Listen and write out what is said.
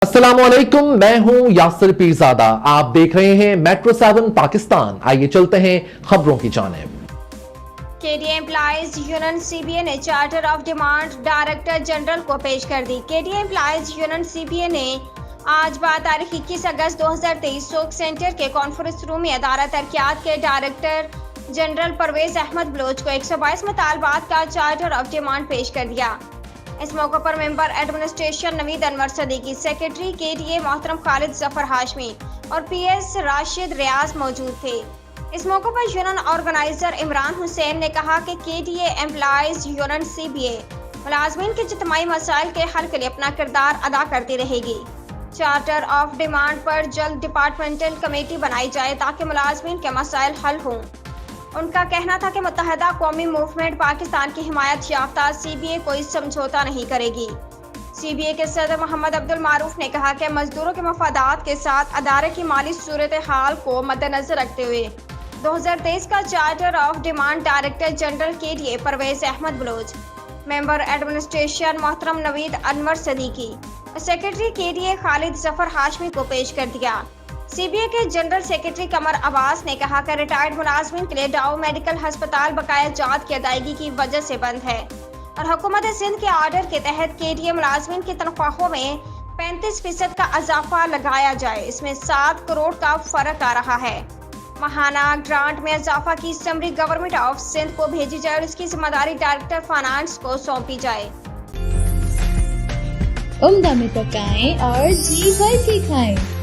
अस्सलामुअलैकुम, मैं हूं यासिर पीरजादा। आप देख रहे हैं मेट्रो 7 पाकिस्तान। आइए चलते हैं खबरों की जानिब। केडीए एम्प्लॉइज यूनियन सीबीए ने charter of demand director general को पेश कर दी। केडीए एम्प्लॉइज यूनियन सीबीए ने आज तारीख 21 अगस्त 2023 सोक सेंटर के कॉन्फ्रेंस रूम में अदारा तरक्यात के डायरेक्टर जनरल परवेज अहमद बलोच को 122 मुतालबात का चार्टर ऑफ डिमांड पेश कर दिया। इस मौके पर member administration Naveed Anwar Siddiqui, secretary KDA मोहतरम खालिद जफर हाशमी और पीएस राशिद रियाज मौजूद थे। इस मौके पर यूनियन ऑर्गेनाइजर इमरान हुसैन ने कहा कि केडीए एम्प्लॉइज यूनियन सीबीए मुलाजमीन के इज्तिमाई मसाइल के हल के लिए अपना किरदार अदा करती रहेगी। चार्टर ऑफ डिमांड पर जल्द डिपार्टमेंटल कमेटी बनाई जाए ताकि मुलाजमीन के मसाइल हल हों। उनका कहना था कि मुत्तहदा कौमी मूवमेंट पाकिस्तान की हिमायत याफ्ता सीबीए कोई समझौता नहीं करेगी। सीबीए के सदर मोहम्मद अब्दुल मारूफ ने कहा कि मजदूरों के मफादात के साथ अदारे की माली सूरत हाल को मद्देनजर रखते हुए 2023 का charter of demand director general KDA Parvez Ahmed Baloch, member administration मोहतरम नवीद अनवर सदीकी, सेक्रेटरी केडीए खालिद जफर हाशमी को पेश कर दिया। सीबीए के जनरल सेक्रेटरी कमर अब्बास ने कहा कि रिटायर्ड मुलाजमीन के लिए डाउ मेडिकल अस्पताल बकाया जात की अदायगी की वजह से बंद है और हुकूमत सिंध के आर्डर के तहत केडीए मुलाजमीन की तनख्वाहों में 35% का इजाफा लगाया जाए। इसमें 7 करोड़ का फर्क आ रहा है। माहाना ग्रांट में इजाफा की समरी गवर्नमेंट ऑफ सिंध को भेजी जाए और इसकी जिम्मेदारी डायरेक्टर फाइनेंस को सौंपी जाए। उम्दा में पकाएं और जी भर के खाएं।